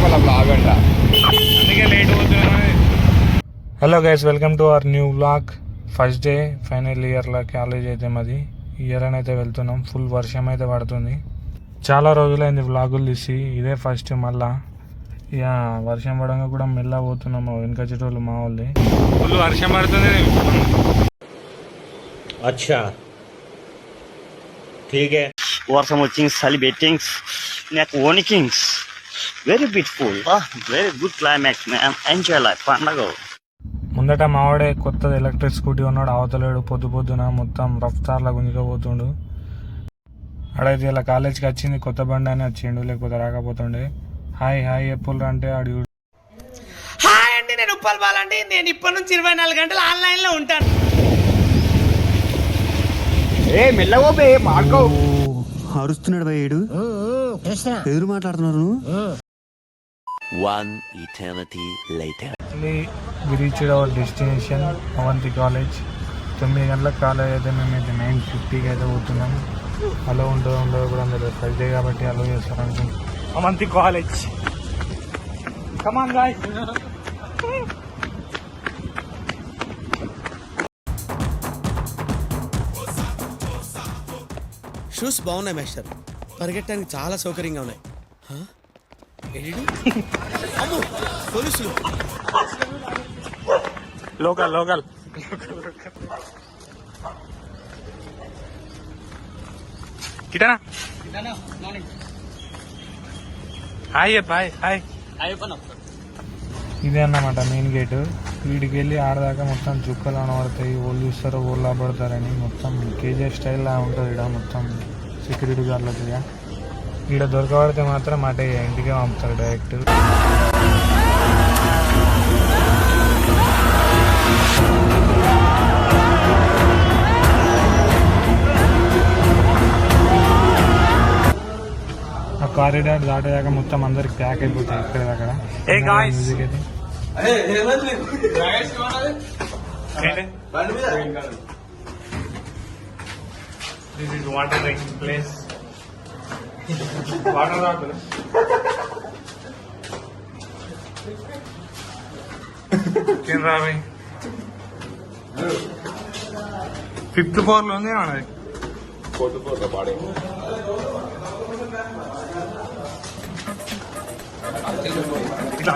మళ్ళీ బ్లాగ్ అంట, అందుకే లేట్ పోతున్నామని. Hello guys, welcome to our new vlog. First day final ఇయర్లో కాలేజ్ అయితే మాది. ఇయర్ అని అయితే వెళ్తున్నాం. ఫుల్ వర్షం అయితే పడుతుంది. చాలా రోజులైంది వ్లాగులు తీసి, ఇదే ఫస్ట్. మళ్ళా ఇక వర్షం పడంగా కూడా మెల్ల పోతున్నాం. వెనక చెట్లు మా వాళ్ళే. ఫుల్ వర్షం పడుతుంది. అచ్చా ఠీకే. వర్షం వచ్చింగ్ చలి బెట్టింగ్స్ నాకు ఓనికింగ్స్ very beautiful, very good climax ma'am, enjoy life పండగ. ముందట మావాడే కొత్తది ఎలక్ట్రిక్ స్కూటీ ఉన్నాడు. అవతలేడు పొద్దున మొత్తం రఫ్తార్లా గుంజుకపోతుండు. ఆడైతే ఇలా కాలేజ్కి వచ్చింది, కొత్త బండి అని వచ్చిండు, లేకపోతే రాకపోతుండే. హాయ్ హాయ్ ఎప్పుడు అంటే ఆడు హాయ్ అండి, నేను ఉప్పల్ బాలండి. నేను ఇప్పటి నుంచి 24 గంటలు ఆన్లైన్లో ఉంటాను. మెల్లగో బే మాడుకో. అరుస్తున్నాడు భయ్యుడు, ఎదురు మాట్లాడుతున్నారు. One eternity later. We reached our destination Avanti college. 9 గంటలకు కాలేజ్ అయితే మేమైతే 9:50కి అయితే పోతున్నాం. అలో ఉండదో కూడా అందరూ ఫస్ట్ డే కాబట్టి అలో చేస్తారు అనుకుంటున్నాం. Avanthi college come on guys. Shoes బాగున్నాయి మాస్టర్, పరిగెట్టడానికి చాలా సౌకర్యంగా ఉన్నాయి. అమ్మో పోలీసులు. లోకల్ కిటనా హాయ్ బాయ్ హాయ్. ఇదే అన్నమాట మెయిన్ గేటు. వీడికి వెళ్ళి ఆడదాకా మొత్తం చుక్కలు అనబడతాయి. ఓళ్ళు చూస్తారో ఓళ్ళు ఆపడతారని మొత్తం కేజీఎఫ్ స్టైల్లా ఉంటుంది. ఇక్కడ మొత్తం సెక్యూరిటీ గార్డ్లతో ఈడ దొరకబడితే మాత్రం అటే ఇంటికే పంపుతారు డైరెక్ట్. ఆ కారిడార్ దాటేదాకా మొత్తం అందరికి ప్యాక్ అయిపోతాయి ఇక్కడ దగ్గర. మ్యూజిక్ అయితే this is water drinking place. Water రాదు. రాబోయ్ 5th floor లో ఉంది మనది. 4th floor లో పాడే ఇట్లా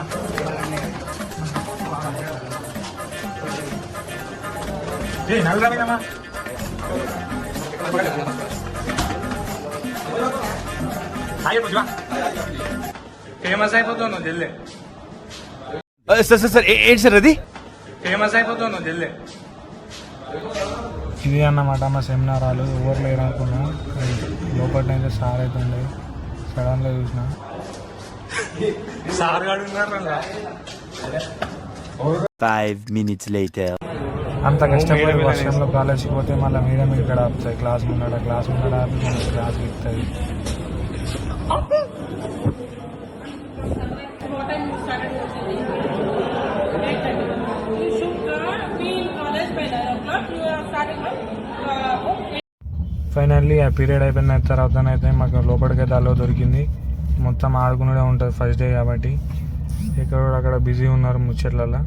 నల్లదమ్మా ఫేమస్ అయిపోతావు నువ్వు జల్దే. సార్ ఏంటి సార్ అది? ఫేమస్ అయిపోతావు నువ్వు జల్దే. ఇది అన్నమాట మా సెమినార్ హాలు. ఎవరు లేరు అనుకున్నా, లోపలైతే సార్ అయితే ఉండే. సడన్ గా చూసిన సార్ గారు ఉన్నారు. 5 minutes later. అంత కష్టపడి వర్షంలో కాలేజ్కి పోతే మళ్ళీ మీద ఇక్కడ ఆపుతాయి. క్లాస్ ముందడ ఆపి మనకి క్లాస్ ఇస్తుంది. ఫైనల్లీ ఆ పీరియడ్ అయిపోయిన తర్వాతనైతే మాకు లోపలికైతే అలో దొరికింది. మొత్తం ఆడుకునే ఉంటుంది ఫస్ట్ డే కాబట్టి. ఎక్కడ అక్కడ బిజీ ఉన్నారు ముచ్చట్లలో.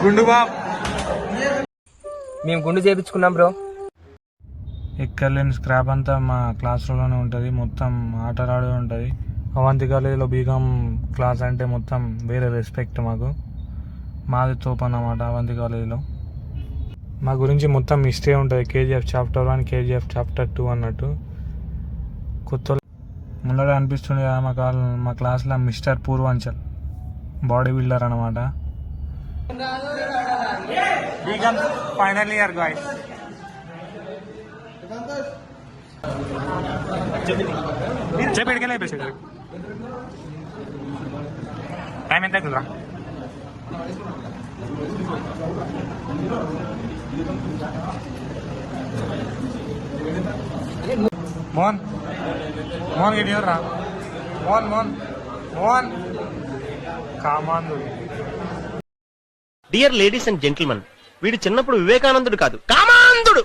గుండు బాబ్ మేము గుండు చేయించుకున్నాం బ్రో. ఎక్కర్లేని స్క్రాప్ అంతా మా క్లాస్ రూమ్లోనే ఉంటుంది. మొత్తం ఆటలాడే ఉంటుంది. అవంతి కాలేజీలో బీకామ్ క్లాస్ అంటే మొత్తం వేరే రెస్పెక్ట్ మాకు. మాది తోపు అన్నమాట అవంతి కాలేజీలో. మా గురించి మొత్తం హిస్టరీ ఉంటుంది. కేజీఎఫ్ చాప్టర్ 1, కేజీఎఫ్ చాప్టర్ 2 అన్నట్టు. కొత్త ముందర అనిపిస్తుంది కదా మా క్లాస్లో మిస్టర్ పూర్వాంచల్ బాడీ బిల్డర్ అనమాట. Final year guys. చెప్పేడికెళ్ళి అయిపోయి టైం ఎంత అవుతుందిరా? మోహన్ మోహన్ గిట్ ఎవరా మోహన్ మోహన్ మోహన్ కామాందు. డియర్ లేడీస్ అండ్ జెంటిల్మెన్, వీడు చిన్నప్పుడు వివేకానందుడు కాదు, కామాంధుడు.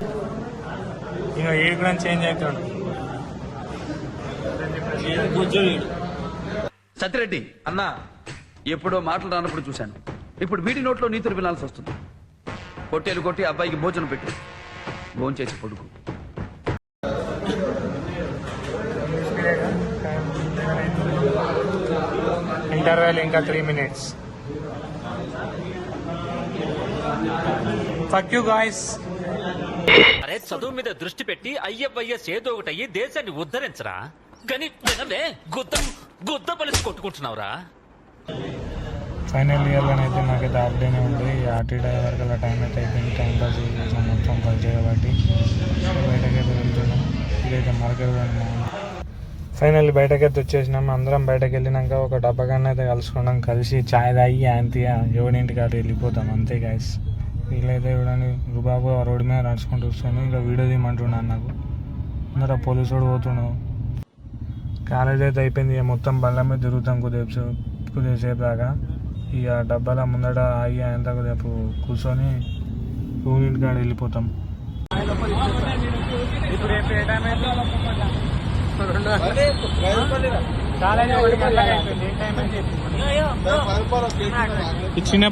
ఇంకా ఏడు కూడా చేంజ్ అవుతాడు. సత్యరెడ్డి అన్న ఎప్పుడో మాటలు రానప్పుడు చూశాను. ఇప్పుడు వీడి నోట్లో నీతులు వినాల్సి వస్తుంది. పొట్టేలు కొట్టి అబ్బాయికి భోజనం పెట్టు, భోంచేసి పడుకు. ఇంటర్వెల్ ఇంకా 3 minutes. Fuck you guys. అరే చదువు మీద దృష్టి పెట్టి అయ్యవయ్యస్ ఏదో ఒకటి అయ్యి దేశాన్ని ఉద్ధరించరా. కానీ వినలే, గుద్ద పలిసి కొట్టుకుంటున్నావురా. ఫైనల్ ఇయర్లోనైతే నాకైతే హాఫ్ డేనే ఉంది. ఆర్టీ డ్రైవర్ గల టైం అయితే అయిపోయింది. టైం పాస్ చేసాం మొత్తం పని చేయబట్టి బయటకైతే వెళ్తున్నాం. ఇదైతే మార్కెట్. ఫైనల్లీ బయటకైతే వచ్చేసినాం. అందరం బయటకు వెళ్ళినాక ఒక డబ్బగానే అయితే కలుసుకున్నాం. కలిసి ఛాయ్ తాగి యాంతిగా ఎవడింటికి అటు వెళ్ళిపోతాం అంతే గైస్. వీళ్ళైతే ఇవ్వడానికి రుబాబు రోడ్డు మీద నడుచుకుంటూ వస్తాను. ఇంకా వీడియో తీయమంటున్నాను. నాకు అందరూ పోలీసు పోతున్నావు. కాలేజ్ అయితే అయిపోయింది. ఇక మొత్తం బండ్ల మీద తిరుగుతాం కొద్దిసేపు దాకా. ఇక డబ్బాల ముందట ఆగి అంతా కొద్దిసేపు కూర్చొని యూనిట్ కాడ వెళ్ళిపోతాం. చిన్న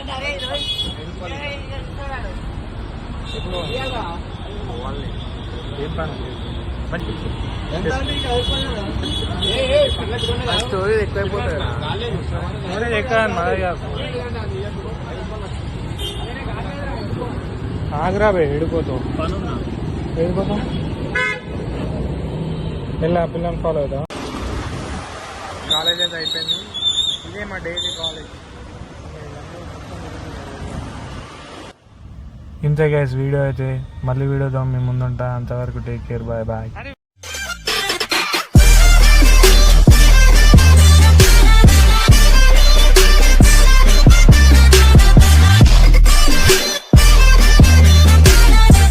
ఆగ్రా బే వెళ్ళిపోతాం పిల్లని ఫాలో అవుతాం. కాలేజ్ అయితే అయిపోయింది. ఇదే మా డైలీ కాలేజ్. ఇంతే గైస్ వీడియో అయితే. మళ్ళీ వీడియోతో మీ ముందుంటా. అంతవరకు టేక్ కేర్. Bye bye.